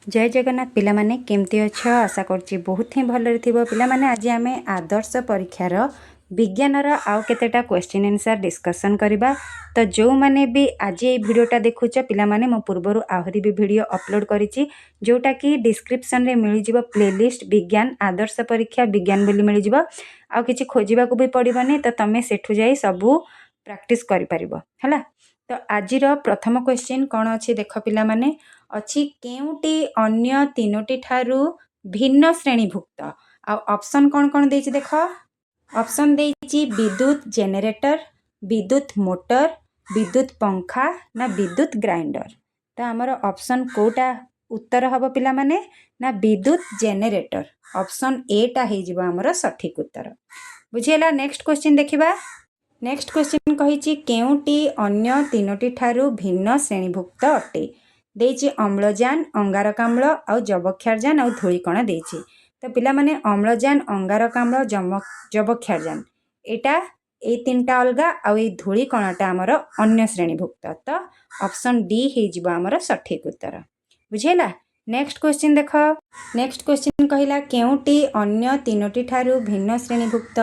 जय जगन्नाथ पिला माने केमती अच्छ आशा करछि बहुत ही भल थिबो पिला माने आज आमे आदर्श परीक्षार विज्ञानर आउ केतेटा क्वेश्चन आंसर डिस्कशन करबा। तो जो माने भी आज ये वीडियोटा देखुछ पिला माने मो पूर्वरु आहुरी भी वीडियो अपलोड करिछि जोटा कि डिस्क्रिप्शन रे मिलि जिवो प्लेलिस्ट विज्ञान आदर्श परीक्षा विज्ञान बोली मिलि जिवो आ किछि खोजिबा को भी पड़िबनी। तो तमे सेठु जाई सबु प्रैक्टिस करि परिबो हला। तो आजिर प्रथम क्वेश्चन कौन अच्छी देख पिला माने अच्छी केउटी अन्य तीनोटी ठारू भिन्न श्रेणीभुक्त आ ऑप्शन कौन कौन देछि देख। ऑप्शन देछि विद्युत जेनरेटर, विद्युत मोटर, विद्युत पंखा ना विद्युत ग्राइंडर। तो आमर ऑप्शन कोटा उत्तर हबो पिला माने ना विद्युत जेनरेटर। ऑप्शन ए टा हे जिवो हमर सठिक उत्तर बुझियला। नेक्स्ट क्वेश्चन देखिबा। नेक्स्ट क्वेश्चन कहिछि केउटी अन्य तीनोटी ठारू भिन्न श्रेणीभुक्त अटे। देछि अम्लजान, अंगारकाम्ल आउ जबक्षारजान आउ धूलिकणा देछि। तो पिला माने अम्लजान, अंगारकाम्ल, जबक्षारजान एटा ए तीनटा अलगा आउ ए धूलिकणाटा हमर अन्य श्रेणीभुक्त। तो ऑप्शन डी हे जिवो हमर सठिक उत्तर बुझियला। नेक्स्ट क्वेश्चन देख। नेक्स्ट क्वेश्चन कहिला केउटी अन्य तीनोटी ठारू भिन्न श्रेणीभुक्त।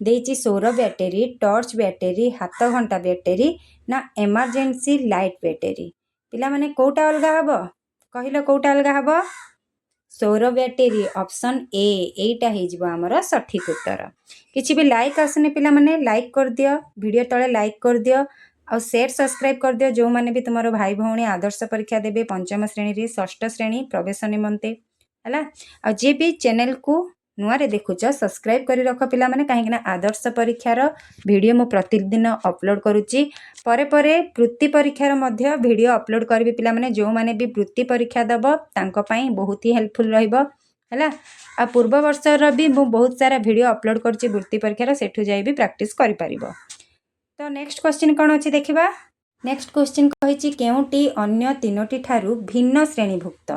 देछि सौर बैटेरी, टॉर्च बैटेरी, हाथ घंटा बैटेरी ना इमरजेंसी लाइट बैटेरी। पिला माने कोटा अलगा हबो कहिलो कोटा अलगा हबो सौर बैटेरी। ऑप्शन ए एटा हे जिवो हमर सठिक उत्तर। किछि भी लाइक आसने पिला माने लाइक कर दियो, वीडियो तळे लाइक कर दियो आ शेयर सब्सक्राइब कर दियो। जो माने भी तुमरो भाई भौणी आदर्श परीक्षा देबे पंचम श्रेणी रे षष्ठ श्रेणी प्रवेश निमंते हला। आ जे भी चैनल को नुआ रे देखुछ सब्सक्राइब करी रख पिला माने काहे कि आदर्श परीक्षार वीडियो मु प्रतिदिन अपलोड करूची। परे परे वृत्ति परीक्षार मध्य वीडियो अपलोड करबी पिला माने जो माने भी वृत्ति परीक्षा दबो तांको पई बहुत ही हेल्पफुल रहइबो हला। आ पूर्व वर्षर भी मु बहुत सारा वीडियो अपलोड करची वृत्ति परीक्षार सेठु जाई भी प्रैक्टिस करि परिबो। तो नेक्स्ट क्वेश्चन कोन अछि देखिबा। नेक्स्ट क्वेश्चन कहिछि केउटी अन्य तीनोटी ठारू भिन्न श्रेणीभुक्त।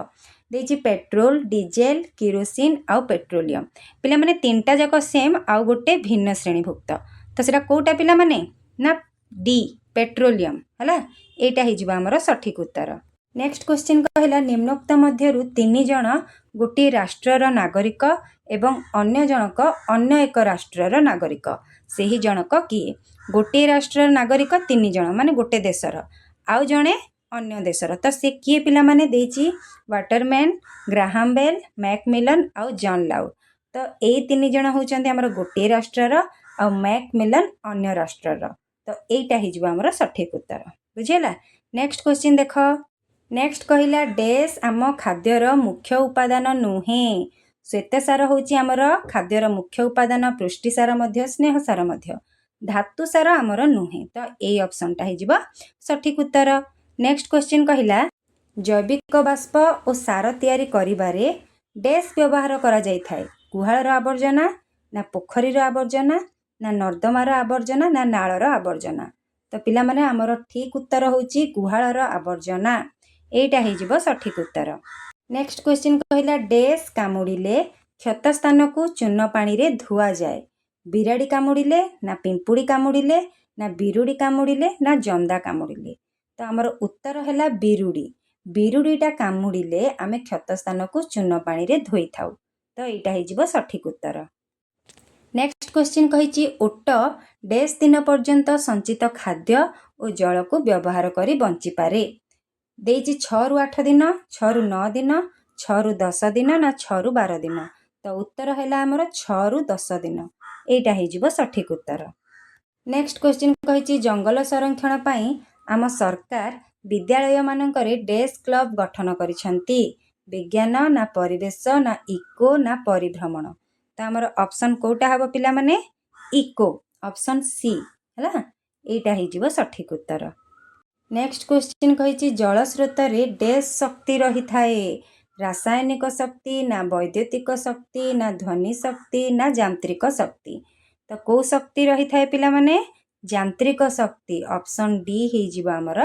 देछि पेट्रोल, डीजेल, किरोसिन आउ पेट्रोलियम। पिला माने तीनटा जाक सेम आउ गोटे भिन्न श्रेणीभुक्त। तो सेटा कोटा पिला माने ना डी पेट्रोलियम हला। एटा हे जिवो हमर सठिक उत्तर। नेक्स्ट क्वेश्चन कहला निम्नोक्त मध्यरु तीन जण गोटे राष्ट्रर नागरिक एवं अन्य जनक अन्य एक राष्ट्रर नागरिक। सेही जनक किए। गोटे राष्ट्रर नागरिक तीन जण माने गोटे देशर आउ जणे अन्य देशर। तो से किए पिला माने देछि वाटरमैन, ग्राहम बेल, मैकमिलन आउ जॉन लाउ। तो ए तीन जण होचंती हमर गोटे राष्ट्रर आउ मैकमिलन अन्य राष्ट्रर। तो एटा हे जिवो हमर सठिक उत्तर बुझियला। नेक्स्ट क्वेश्चन देख। नेक्स्ट कहिला डैश आम खाद्यर मुख्य उपादान नुहे। श्वेतसार होची हमर खाद्यर मुख्य उपादान, पुष्टिसार मध्य, स्नेहसार मध्य, धातुसार हमर नुहे। तो ए ऑप्शन टा हे जिवो सठिक उत्तर। नेक्स्ट क्वेश्चन कहिला जैविक बाष्प और सार तैयारी करिबारे डैश व्यवहार करा जाय थाए। गुहाळर आवर्जना ना पोखरीर आवर्जना ना नर्दमार आवर्जना ना नाळर आवर्जना। तो पिला माने हमर ठीक उत्तर होची गुहाळर आवर्जना। एटा हे जिवो सठिक उत्तर। नेक्स्ट क्वेश्चन कहिला डैश कामुडिले क्षत स्थान को चूर्ण पानी रे धुआ जाए। बिराड़ी कामुडिले ना पिंपुड़ी कामुडिले ना बिरुड़ी कामुडिले ना जंदा कामुडिले। तो हमर उत्तर हैला बिरुड़ी। बिरुड़ीटा कामुडिले आमे क्षत स्थान को चूर्ण पानी रे धोई थाउ। तो एटा हे जिवो सठिक उत्तर। नेक्स्ट क्वेश्चन कहिछि ओट डैश दिन पर्यंत संचित खाद्य और जल को व्यवहार करी बंची पारे। देछि 6 रु 8 दिन, 6 रु 9 दिन, 6 रु 10 दिन ना 6 रु 12 दिन। तो उत्तर हैला हमर 6 रु 10 दिन। एटा हे जिवो सठिक उत्तर। नेक्स्ट क्वेश्चन कहिछि जंगल संरक्षण पई आम सरकार विद्यालय मानकरे डैश क्लब गठन करिसंती। विज्ञान ना परिवेश ना इको ना परिभ्रमण। तो हमर ऑप्शन कोटा हबो पिला माने इको। ऑप्शन सी हला। एटा हे जिवो सठिक उत्तर। नेक्स्ट क्वेश्चन कहिछि जल स्रोत रे डैश शक्ति रही थाए। रासायनिक शक्ति ना वैद्युतिक शक्ति ना ध्वनि शक्ति ना यांत्रिक शक्ति। तो को शक्ति रही थाए पिला माने यांत्रिक शक्ति। ऑप्शन डी हे जिवो हमर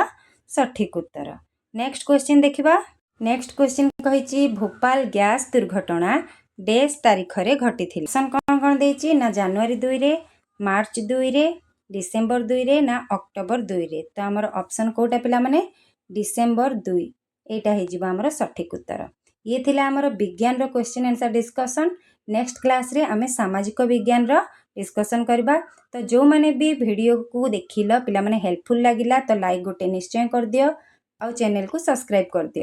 सठिक उत्तर। नेक्स्ट क्वेश्चन देखिबा। नेक्स्ट क्वेश्चन कहिछि भोपाल गैस दुर्घटना डैश तारीख रे घटिथिल। ऑप्शन कोन कोन देछि ना जनवरी 2 रे, मार्च 2 रे, डिसेम्बर 2 रे ना अक्टोबर 2 रे। तो हमर ऑप्शन कोटा पिला माने डिसेम्बर 2। एटा हे जिवो हमर सठिक उत्तर। ये थिला हमर विज्ञान रो question answer discussion. Next class रे आमे सामाजिक विज्ञान रो डिस्कशन करबा। तो जो माने भी वीडियो को देखिलो पिला माने हेल्पफुल लागिला तो लाइक गोटे निश्चय कर दियो और चैनल को सब्सक्राइब कर दियो।